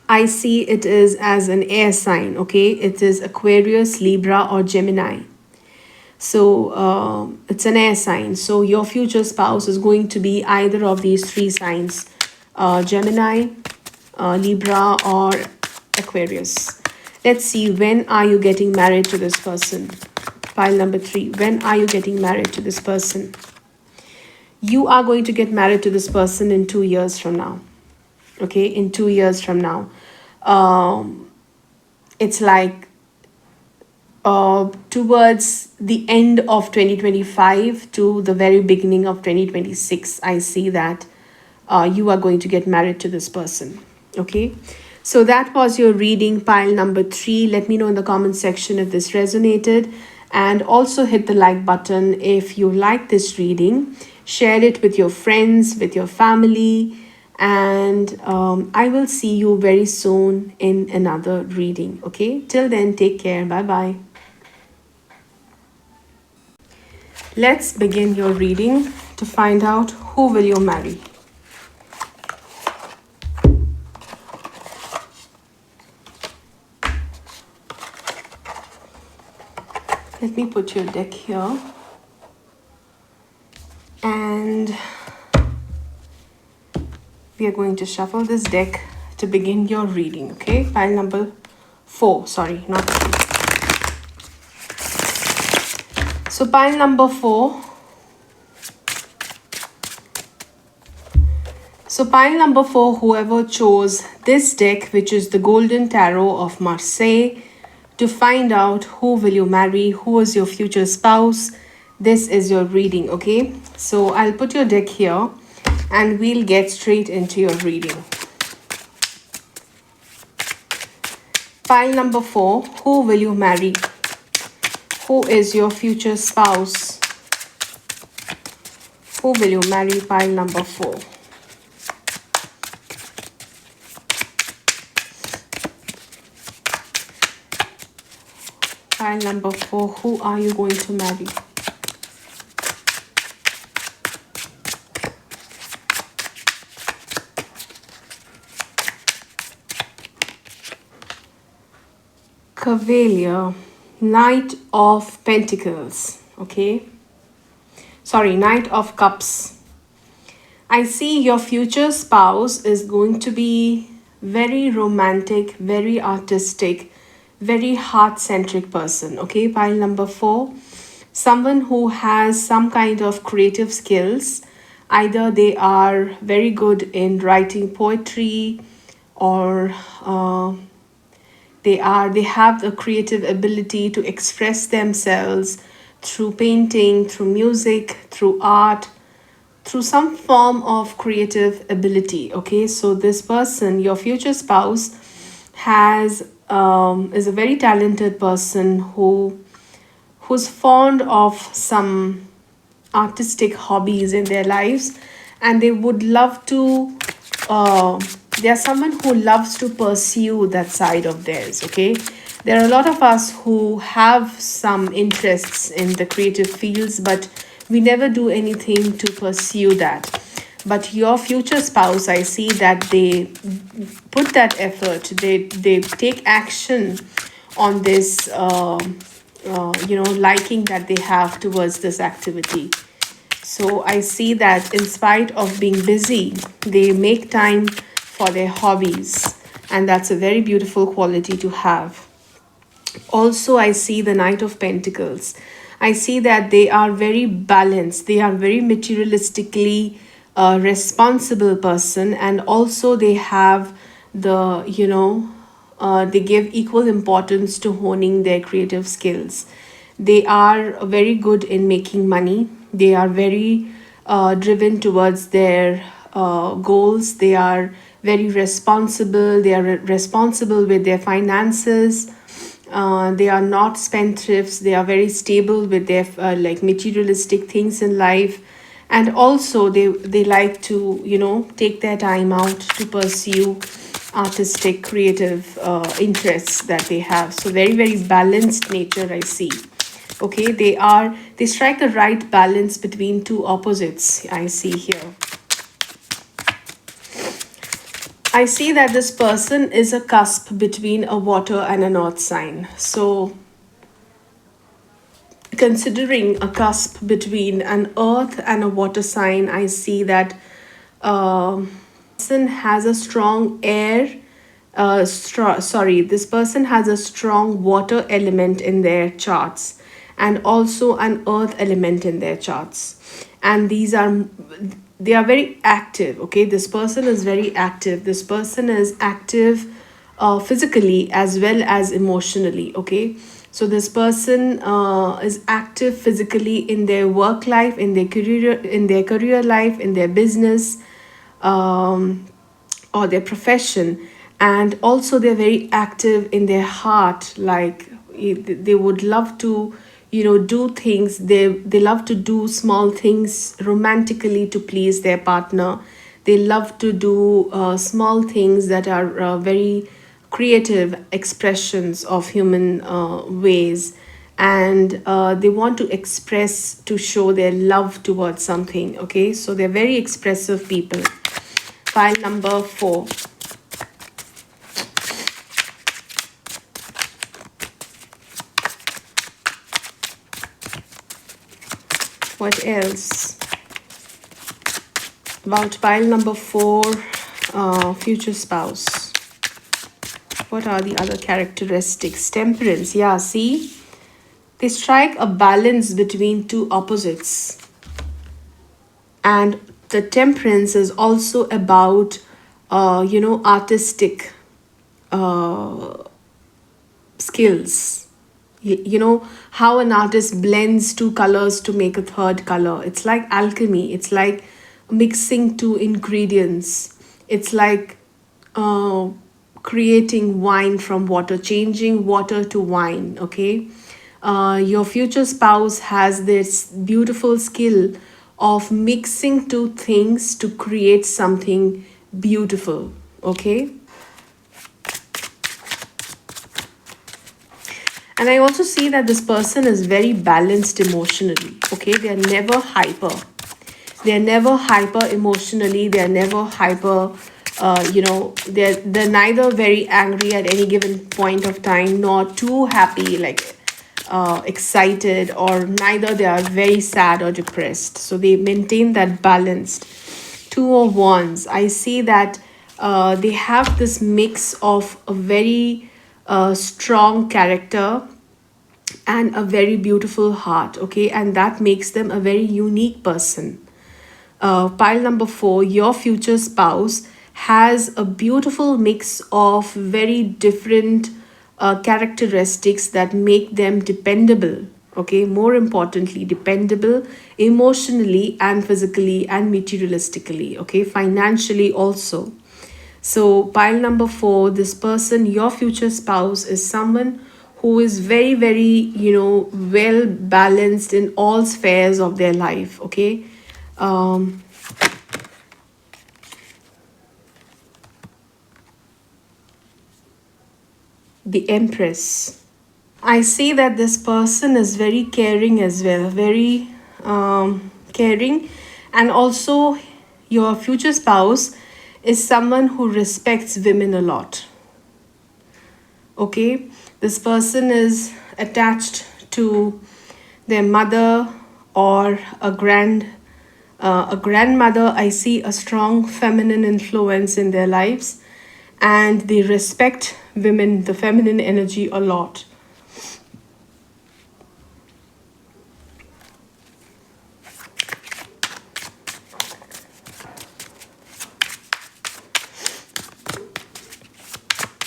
I see it is as an air sign. Okay, it is Aquarius, Libra, or Gemini. So it's an air sign. So your future spouse is going to be either of these three signs: Gemini, Libra, or Aquarius. Let's see, when are you getting married to this person? Pile number 3. When are you getting married to this person? You are going to get married to this person in 2 years from now. Okay, in 2 years from now. It's like towards the end of 2025 to the very beginning of 2026, I see that you are going to get married to this person. Okay, so that was your reading, pile number 3. Let me know in the comment section if this resonated, and also hit the like button if you like this reading. Share it with your friends, with your family, and I will see you very soon in another reading. Okay, till then, take care. Bye bye. Let's begin your reading to find out who will you marry. Let me put your deck here. And we are going to shuffle this deck to begin your reading. Okay, pile number 4. Sorry, not 3. So pile number 4. So pile number 4, whoever chose this deck, which is the Golden Tarot of Marseille, to find out who will you marry, who is your future spouse, this is your reading. Okay, so I'll put your deck here and we'll get straight into your reading. Pile number 4, who will you marry? Who is your future spouse? Who will you marry? Pile number 4. Pile number 4, who are you going to marry? Cavalier, Knight of Pentacles. Okay, sorry, Knight of Cups. I see your future spouse is going to be very romantic, very artistic, very heart-centric person. Okay, pile number 4, someone who has some kind of creative skills. Either they are very good in writing poetry, or they have the creative ability to express themselves through painting, through music, through art, through some form of creative ability. Okay, so this person, your future spouse, has is a very talented person who's fond of some artistic hobbies in their lives, and they would love to they are someone who loves to pursue that side of theirs. Okay, there are a lot of us who have some interests in the creative fields, but we never do anything to pursue that. But your future spouse, I see that they put that effort, they take action on this liking that they have towards this activity. So I see that in spite of being busy, they make time for their hobbies, and that's a very beautiful quality to have. Also, I see the Knight of Pentacles. I see that they are very balanced, they are very materialistically responsible person, and also they have the they give equal importance to honing their creative skills. They are very good in making money. They are very driven towards their goals. They are very responsible. They are responsible with their finances. They are not spendthrifts. They are very stable with their like materialistic things in life. And also they like to take their time out to pursue artistic creative interests that they have. So very, very balanced nature I see. Okay, they strike a right balance between two opposites I see here. I see that this person is a cusp between a water and an earth sign. So considering a cusp between an earth and a water sign. I see that person has a strong air this person has a strong water element in their charts, and also an earth element in their charts, and they are very active. Okay, this person is very active. This person is active physically as well as emotionally. Okay, so this person is active physically in their work life, in their career life, in their business, or their profession, and also they're very active in their heart. Like they would love to, do things. They love to do small things romantically to please their partner. They love to do small things that are very creative expressions of human ways, and they want to express, to show their love towards something. Okay, so they're very expressive people. File number 4. What else? About pile number 4, future spouse. What are the other characteristics? Temperance. Yeah, see? They strike a balance between two opposites. And the temperance is also about, artistic skills. You know how an artist blends two colors to make a third color. It's like alchemy. It's like mixing two ingredients. It's like creating wine from water, changing water to wine. Okay, your future spouse has this beautiful skill of mixing two things to create something beautiful. Okay, and I also see that this person is very balanced emotionally. Okay, they are never hyper. They are never hyper emotionally. They are never hyper. They're neither very angry at any given point of time, nor too happy, like excited, or neither they are very sad or depressed. So they maintain that balanced. 2 of Wands. I see that they have this mix of a very strong character and a very beautiful heart. Okay, and that makes them a very unique person. Pile number 4, your future spouse has a beautiful mix of very different characteristics that make them dependable. Okay, more importantly, dependable emotionally and physically and materialistically. Okay, financially also. So, pile number 4, this person, your future spouse, is someone who is very, very, well balanced in all spheres of their life. Okay. The Empress. I see that this person is very caring as well, very caring, and also your future spouse is someone who respects women a lot. Okay, this person is attached to their mother or a grandmother. I see a strong feminine influence in their lives, and they respect women, the feminine energy, a lot.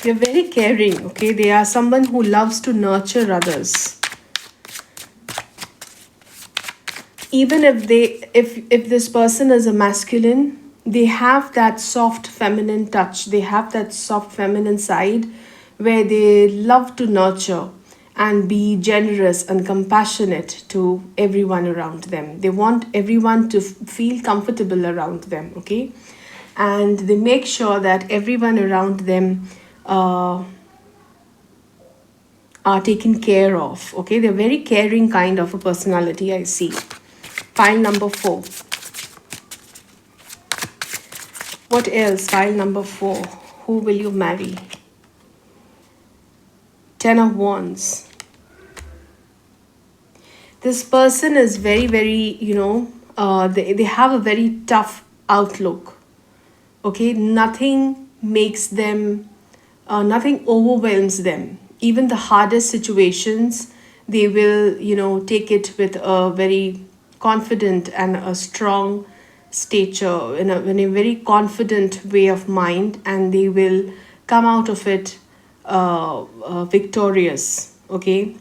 They're very caring. Okay, they are someone who loves to nurture others. Even if this person is a masculine, they have that soft feminine touch. They have that soft feminine side where they love to nurture and be generous and compassionate to everyone around them. They want everyone to feel comfortable around them. Okay, and they make sure that everyone around them are taken care of. Okay, they're very caring kind of a personality, I see. Pile number 4. What else? Pile number 4. Who will you marry? 10 of Wands. This person is very, very, they have a very tough outlook. Okay, nothing makes them, nothing overwhelms them. Even the hardest situations, they will, take it with a very confident and a strong stature, in a very confident way of mind, and they will come out of it victorious. Okay,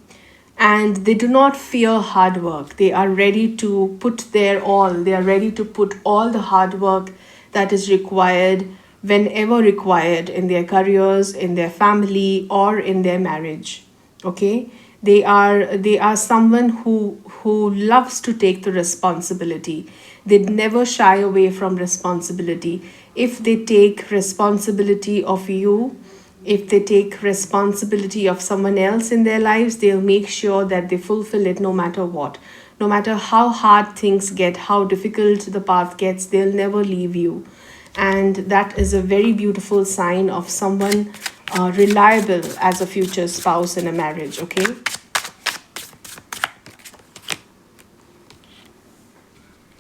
and they do not fear hard work. They are ready to put their all, they are ready to put all the hard work that is required whenever required in their careers, in their family, or in their marriage. Okay, they are someone who loves to take the responsibility. They never shy away from responsibility. If they take responsibility of you, if they take responsibility of someone else in their lives, they'll make sure that they fulfill it no matter what. No matter how hard things get, how difficult the path gets, they'll never leave you. And that is a very beautiful sign of someone reliable as a future spouse in a marriage. Okay,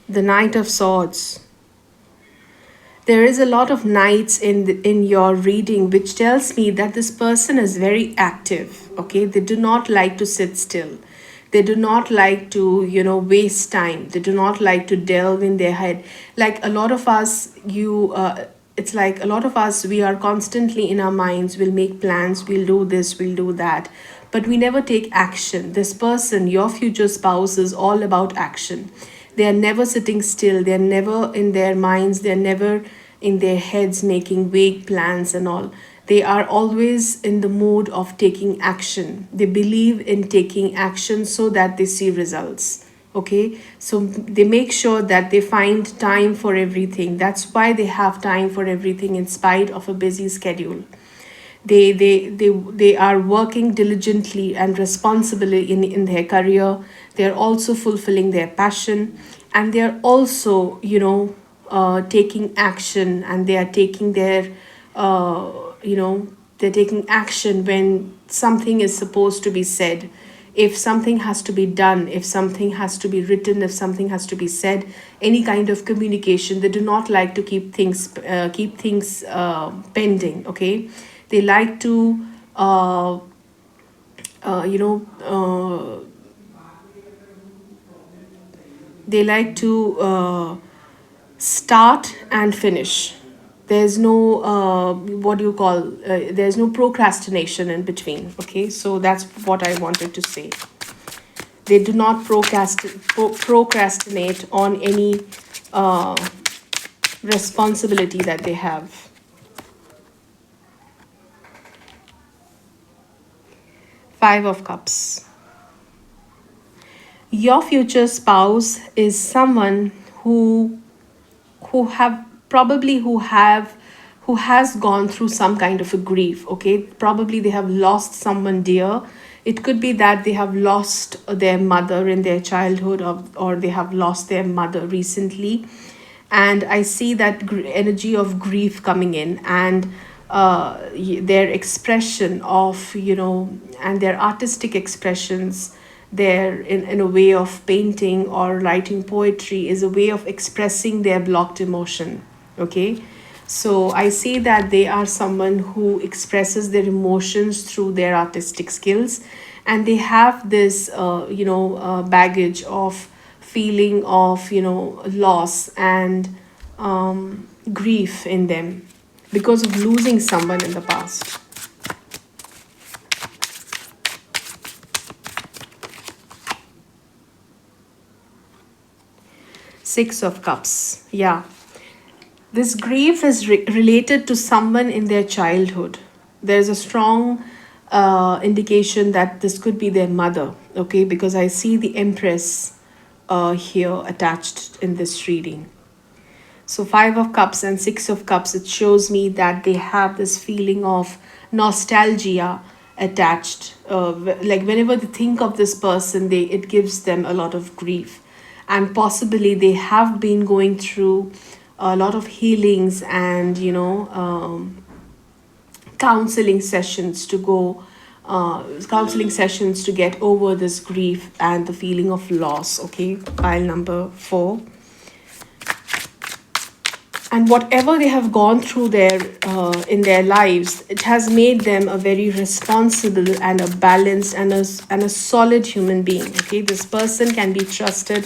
the Knight of Swords. There is a lot of knights in your reading, which tells me that this person is very active. Okay, they do not like to sit still. They do not like to, waste time. They do not like to delve in their head. Like a lot of us, it's like a lot of us, we are constantly in our minds. We'll make plans. We'll do this. We'll do that, but we never take action. This person, your future spouse, is all about action. They are never sitting still. They're never in their minds. They're never in their heads making vague plans and all. They are always in the mood of taking action. They believe in taking action so that they see results. Okay, so they make sure that they find time for everything. That's why they have time for everything in spite of a busy schedule. They are working diligently and responsibly in their career. They're also fulfilling their passion, and they're also, taking action, and they are taking their they're taking action when something is supposed to be said. If something has to be done, if something has to be written, if something has to be said, any kind of communication, they do not like to keep things pending. Okay, they like to uh, you know they like to start and finish. There's no what do you call there's no procrastination in between. Okay, so that's what I wanted to say. They do not procrastinate on any uh, responsibility that they have. Five of Cups. Your future spouse is someone who have probably who has gone through some kind of a grief. Okay, probably they have lost someone dear. It could be that they have lost their mother in their childhood, or they have lost their mother recently. And I see that energy of grief coming in, and their expression of, and their artistic expressions, their in a way of painting or writing poetry is a way of expressing their blocked emotion. Okay, so I see that they are someone who expresses their emotions through their artistic skills, and they have this baggage of feeling of, loss and grief in them because of losing someone in the past. Six of Cups. Yeah, this grief is related to someone in their childhood. There's a strong indication that this could be their mother. Okay, because I see the Empress here attached in this reading. So, Five of Cups and Six of Cups, it shows me that they have this feeling of nostalgia attached. Like whenever they think of this person, it gives them a lot of grief, and possibly they have been going through a lot of healings and counseling sessions to go counseling sessions to get over this grief and the feeling of loss. Okay, pile number 4. And whatever they have gone through in their lives, it has made them a very responsible and a balanced and a solid human being. Okay, this person can be trusted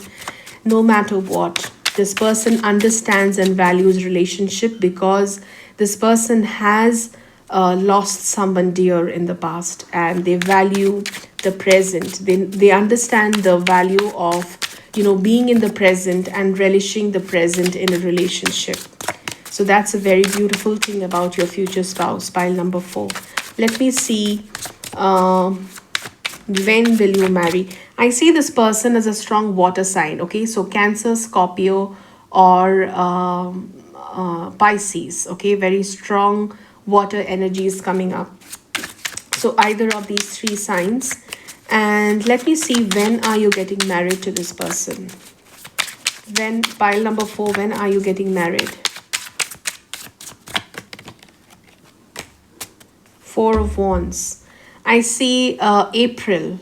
no matter what. This person understands and values relationship because this person has lost someone dear in the past, and they value the present. They understand the value of being in the present and relishing the present in a relationship. So that's a very beautiful thing about your future spouse, pile number 4. Let me see, when will you marry? I see this person as a strong water sign. Okay, so Cancer, Scorpio, or Pisces. Okay, very strong water energy is coming up. So either of these 3 signs. And let me see, when are you getting married to this person? When, pile number 4, when are you getting married? 4 of Wands. I see April.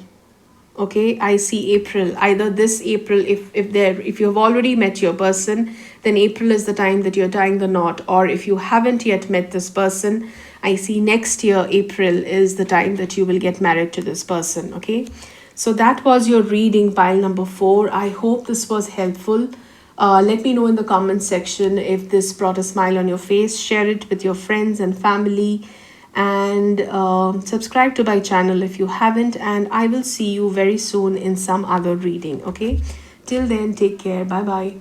Okay, I see April. Either this April, if you've already met your person, then April is the time that you're tying the knot. Or if you haven't yet met this person, I see next year April is the time that you will get married to this person. Okay, so that was your reading, pile number 4. I hope this was helpful. Let me know in the comment section if this brought a smile on your face. Share it with your friends and family, and subscribe to my channel if you haven't, and I will see you very soon in some other reading. Okay, till then, take care. Bye bye.